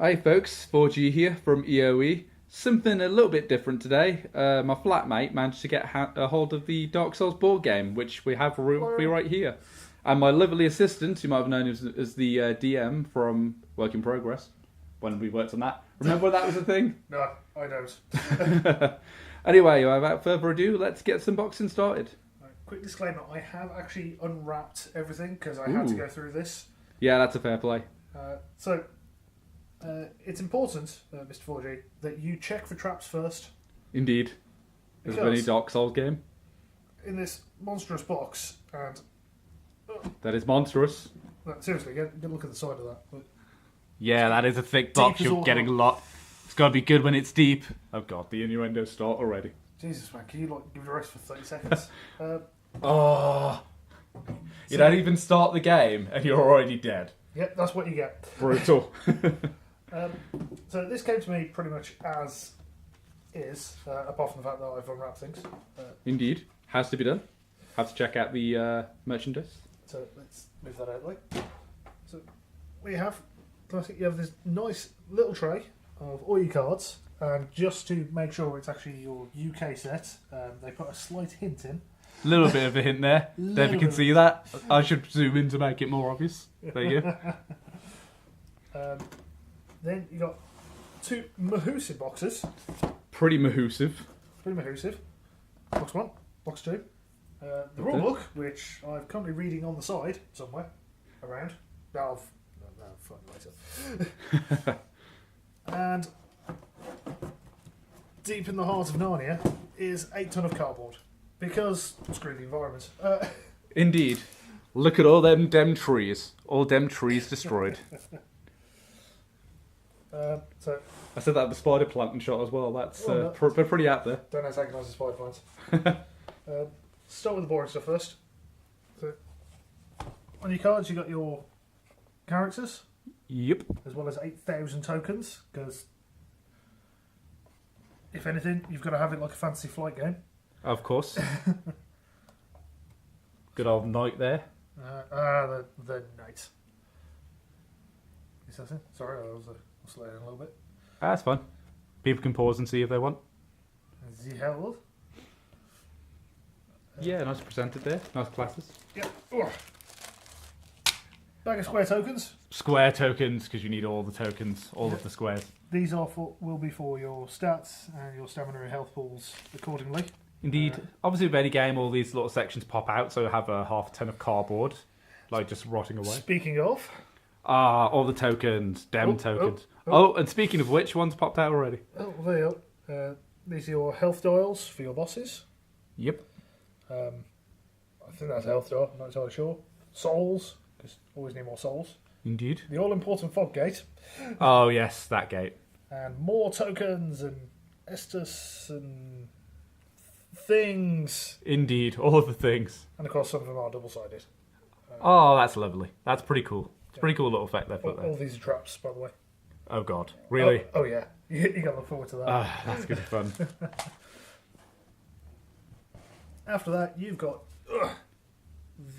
Hi folks, 4G here from EOE. Something a little bit different today. My flatmate managed to get a hold of the Dark Souls board game, which we have right here. And my lovely assistant, who might have known as the DM from Work in Progress, when we worked on that. Remember that was a thing? No, I don't. Anyway, without further ado, let's get some boxing started. Quick disclaimer, I have actually unwrapped everything because I had to go through this. Yeah, that's a fair play. It's important, Mr. 4G, that you check for traps first. Indeed. As with any Dark Souls game. In this monstrous box, and... That is monstrous. No, seriously, get a look at the side of that. Look. Yeah, that is a thick box. You're getting a lot. It's got to be good when it's deep. Oh god, the innuendos start already. Jesus, man, can you give it a rest for 30 seconds? You don't even start the game and you're already dead. Yep, that's what you get. Brutal. So this came to me pretty much as is, apart from the fact that I've unwrapped things. Indeed. Has to be done. Have to check out the merchandise. So let's move that out of the way. So we have, you have this nice little tray of all your cards, and just to make sure it's actually your UK set, they put a slight hint in. A little bit of a hint there. Never can see that. I should zoom in to make it more obvious. There you go. Then you got two Mahusive boxes. Pretty mahoosive. Box 1, box 2. The rule book, which I'm currently reading on the side somewhere around. No, find it later. And deep in the heart of Narnia is 8 ton of cardboard. Because screw the environment. Indeed. Look at all them trees. All them trees destroyed. So I said that the spider planting shot as well. That's pretty out there. Don't antagonise the spider plants. Start with the boring stuff first. So, on your cards, you got your characters. Yep. As well as 8,000 tokens. Because if anything, you've got to have it like a fantasy flight game. Of course. Good old knight there. The knight. Is that it? Sorry, I was slowing a little bit. That's fine. People can pause and see if they want. The hell? Yeah, nice presented there. Nice classes. Yep. Bag of square tokens. Square tokens, because you need all the tokens, all of the squares. These will be for your stats and your stamina and health pools accordingly. Indeed. Obviously, with any game, all these little sections pop out, so you have a half ton of cardboard, like just rotting away. Speaking of... all the tokens. Tokens. Oh, and speaking of which, one's popped out already. Oh, there you go. These are your health dials for your bosses. Yep. I think that's a health dial, I'm not entirely sure. Souls, because always need more souls. Indeed. The all-important fog gate. Oh, yes, that gate. And more tokens and Estus and... things. Indeed, all of the things. And of course some of them are double-sided. Oh, that's lovely. That's pretty cool. It's a pretty cool little effect they've put there. All these are traps, by the way. Oh god, really? Oh yeah, you got to look forward to that. That's good fun. After that, you've got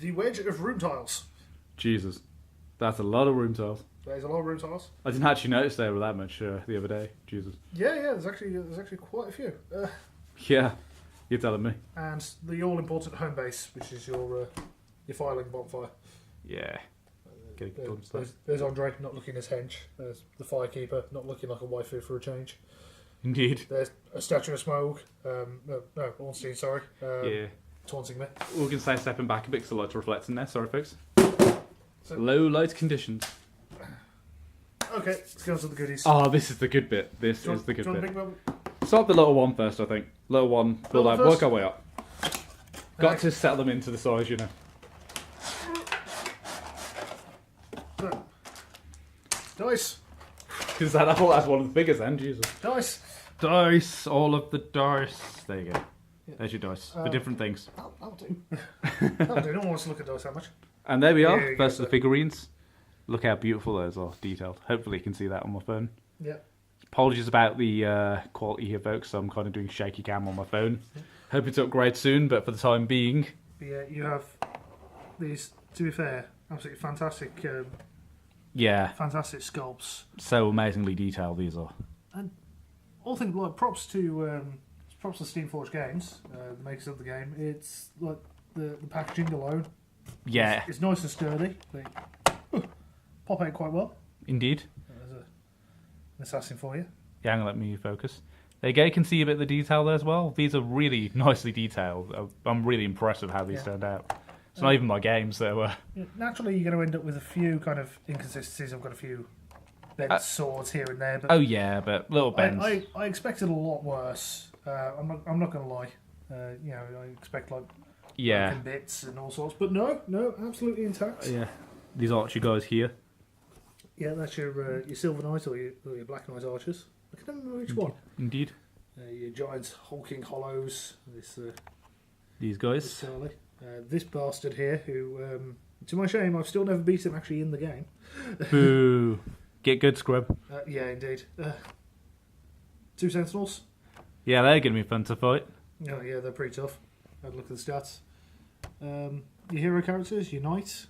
the wedge of room tiles. Jesus, that's a lot of room tiles. There's a lot of room tiles. I didn't actually notice there were that much the other day. Jesus. Yeah, there's actually quite a few. Yeah. You're telling me. And the all-important home base, which is your filing bonfire. Yeah. There's Andre, not looking as hench. There's the firekeeper, not looking like a waifu for a change. Indeed. There's a statue of smoke. No, Ornstein, sorry. Yeah. Taunting me. We're going to say stepping back a bit because the lights are reflecting there. Sorry, folks. So, low light conditions. Okay, let's go on to the goodies. Oh, this is the good bit. This is the good bit. Big one? Start the little one first, I think. Little one, build up, work our way up. Got to settle them into the size, you know. Dice. Because that's one of the figures then, Jesus. Dice. Dice, all of the dice. There you go. Yeah. There's your dice for different things. That'll do. That'll do. No one wants to look at dice that much. And there we are. First of the figurines. Look how beautiful those are, detailed. Hopefully you can see that on my phone. Yeah. Apologies about the quality here, folks. So I'm kind of doing shaky cam on my phone. Yeah. Hope it's upgrade soon, but for the time being... Yeah, you have these, to be fair, absolutely fantastic Yeah. Fantastic sculpts. So amazingly detailed these are. And all things like props to Steamforged Games, the makers of the game. It's like the packaging alone. Yeah. It's nice and sturdy. They pop out quite well. Indeed. There's an assassin for you. Yeah, I'm gonna let me focus. There you go, you can see a bit of the detail there as well. These are really nicely detailed. I'm really impressed with how these turned out. It's not even my game, so... Naturally, you're going to end up with a few kind of inconsistencies. I've got a few bent swords here and there. But oh, yeah, but little bends. I expected a lot worse. I'm not going to lie. I expect like broken bits and all sorts. But no, absolutely intact. Yeah, these archer guys here. Yeah, that's your Silver Knight or your Black Knight archers. I can never remember which one. Indeed. Your giants, hulking hollows. These guys. This bastard here, who, to my shame, I've still never beaten actually in the game. Boo. Get good, scrub. Yeah, indeed. 2 sentinels. Yeah, they're going to be fun to fight. Oh, yeah, they're pretty tough. Have a look at the stats. Your hero characters, your knight,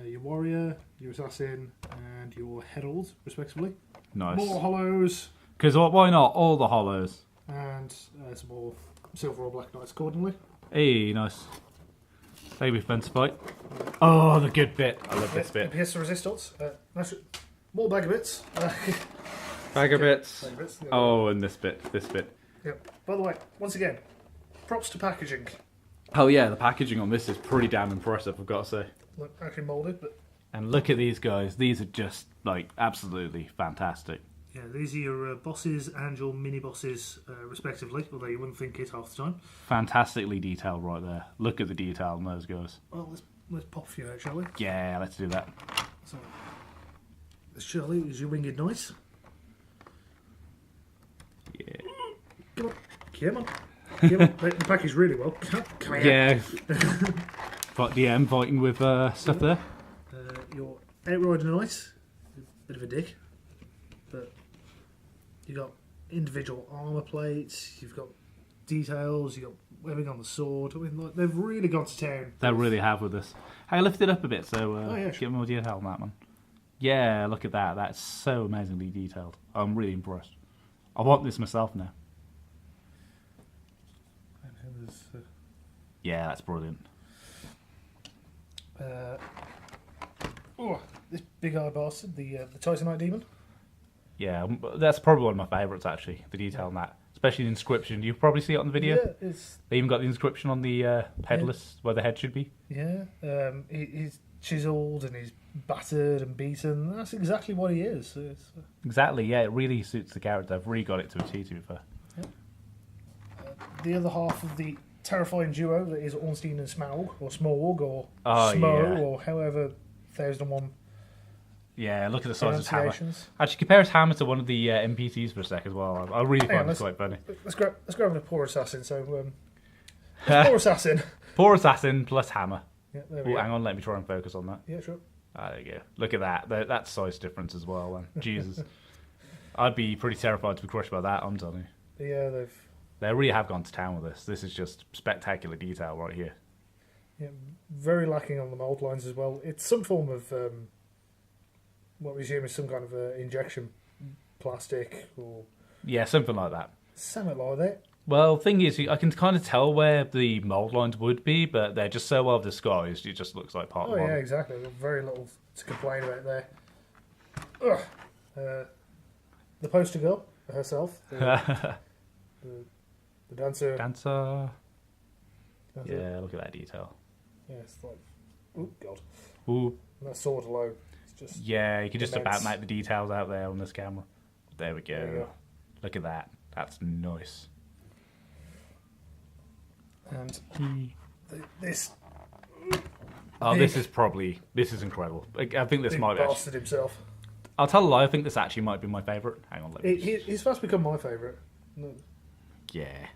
your warrior, your assassin, and your herald, respectively. Nice. More hollows. Because why not? All the hollows. And some more silver or black knights accordingly. Hey, nice. They'll be fun to fight. Oh, the good bit. I love this bit. Pierce the resistance. More bag of bits. Bag of bits. Yeah. Oh, and this bit. Yep. By the way, once again, props to packaging. Oh yeah, the packaging on this is pretty damn impressive, I've got to say. Look, actually moulded, but... And look at these guys. These are just, like, absolutely fantastic. Yeah, these are your bosses and your mini-bosses, respectively, although you wouldn't think it half the time. Fantastically detailed right there. Look at the detail on those guys. Well, let's pop a few out, shall we? Yeah, let's do that. So, this Shirley is your winged knight. Yeah. Come on. The package really well. Come here. Yeah. But yeah, I'm fighting with stuff there. Your outrider knight, bit of a dick, but you got individual armor plates. You've got details. You got webbing on the sword. I mean, like, they've really gone to town. They really have with this. Hey, lift it up a bit so sure. get more detail on that one. Yeah, look at that. That's so amazingly detailed. I'm really impressed. I want this myself now. Yeah, that's brilliant. This big eye bastard, the Titanite demon. Yeah, that's probably one of my favourites actually. The detail on that, especially the inscription. You probably see it on the video. Yeah, they even got the inscription on the headless where the head should be. Yeah, he's chiseled and he's battered and beaten. That's exactly what he is. Exactly. Yeah, it really suits the character. I've really got it to a T, to be fair. Yeah. The other half of the terrifying duo that is Ornstein and Smaug, or Smorg, or Smo, or however 1001. Yeah, look at the size of his hammer. Actually, compare his hammer to one of the NPCs for a sec as well. I really find this quite funny. Let's grab a poor assassin. So, poor assassin. Poor assassin plus hammer. Yeah, there we go. Hang on, let me try and focus on that. Yeah, sure. There you go. Look at that. That's size difference as well. Man. Jesus, I'd be pretty terrified to be crushed by that. I'm telling you. Yeah, They really have gone to town with this. This is just spectacular detail right here. Yeah, very lacking on the mould lines as well. It's some form of what we assume is some kind of injection plastic or something like that. Something like that. Well, thing is, I can kind of tell where the mould lines would be, but they're just so well disguised. It just looks like part of the model. Yeah, exactly. Very little to complain about there. Ugh. The poster girl herself. The dancer. Yeah, look at that detail. Yeah, it's like, oh god. Ooh. And that sword alone, it's just. Yeah, you can just immense. about make the details out there on this camera. There we go. There you go. Look at that. That's nice. And this. Oh, this is incredible. I think this might be. Bastard himself. I'll tell a lie. I think this actually might be my favourite. Hang on, let me. He's fast become my favourite. No. Yeah.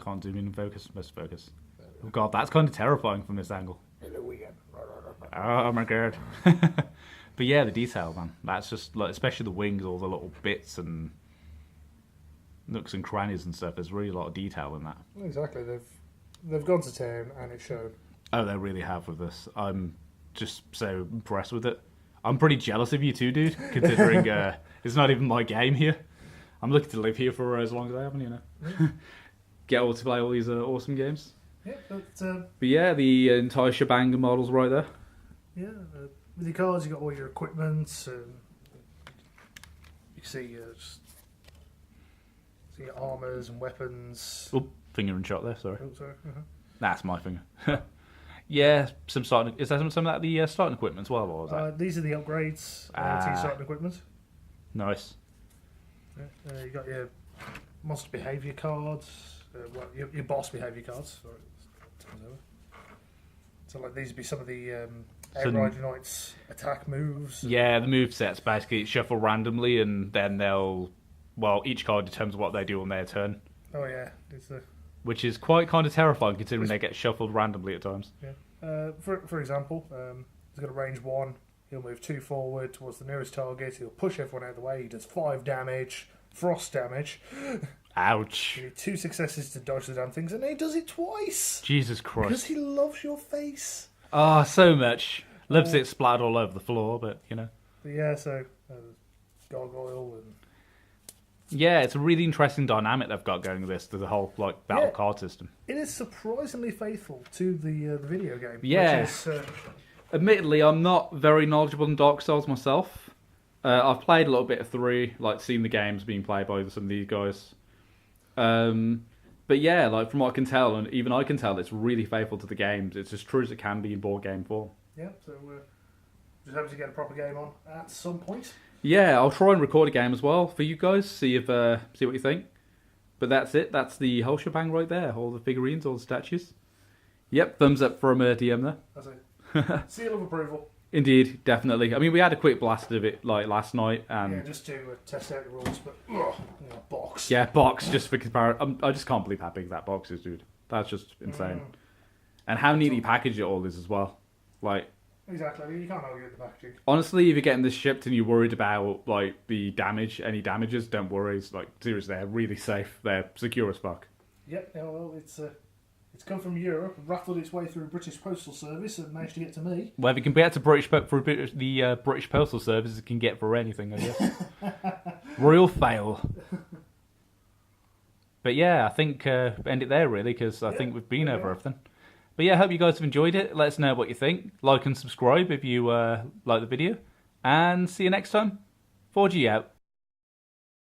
Can't zoom in and focus. Must focus. Oh god, that's kind of terrifying from this angle. Oh my god. But yeah, the detail, man. That's just like, especially the wings, all the little bits and nooks and crannies and stuff. There's really a lot of detail in that. Exactly. They've gone to town and it showed. Oh, they really have with this. I'm just so impressed with it. I'm pretty jealous of you too, dude, considering it's not even my game here. I'm looking to live here for as long as I have, you know. Yeah. Get all to play all these awesome games. Yeah, but yeah, the entire shebang of models right there. Yeah, with your cards, you got all your equipment. You can see, see your armors and weapons. Oh, finger and shot there. Sorry. Oh, sorry. That's my finger. Yeah, some starting. Is there some of that the starting equipment as well, or is that? These are the upgrades to your starting equipment. Nice. Yeah, you got your monster behaviour cards. Well, your boss behaviour cards. Sorry. So, like, these would be some of the Air Ride Unite's attack moves. Yeah, the move sets basically shuffle randomly, and then each card determines what they do on their turn. Oh yeah, which is quite kind of terrifying considering they get shuffled randomly at times. Yeah. For example, he's got a range 1. He'll move 2 forward towards the nearest target. He'll push everyone out of the way. He does 5 damage, frost damage. Ouch. You need 2 successes to dodge the damn things, and he does it twice. Jesus Christ. Because he loves your face. Ah, so much. Loves it splattered all over the floor, but, you know. But yeah, so gargoyle and... Yeah, it's a really interesting dynamic they've got going with this, to the whole battle card system. It is surprisingly faithful to the video game. Yeah. Which is, admittedly, I'm not very knowledgeable in Dark Souls myself. I've played a little bit of 3, seen the games being played by some of these guys. But yeah, from what I can tell, and even I can tell, it's really faithful to the games. It's as true as it can be in board game form. Yeah, so just hoping to get a proper game on at some point. Yeah, I'll try and record a game as well for you guys, see what you think. But that's it. That's the whole shebang right there. All the figurines, all the statues. Yep, thumbs up from DM there. That's it. Seal of approval. Indeed, definitely. I mean, we had a quick blast of it last night. Yeah, just to test out the rules, but box. Yeah, box, just for comparison. I just can't believe how big that box is, dude. That's just insane. And how neatly packaged it all is as well. Exactly. I mean, you can't argue with the packaging. Honestly, if you're getting this shipped and you're worried about the damage, any damages, don't worry. It's seriously, they're really safe. They're secure as fuck. Yep. Yeah, well, it's come from Europe, rattled its way through British Postal Service, and managed to get to me. Well, if it can get to the British Postal Service, it can get for anything, I guess. Royal fail. But yeah, I think end it there really, because I think we've been over everything. But yeah, I hope you guys have enjoyed it. Let us know what you think. Like and subscribe if you like the video. And see you next time. 4G out.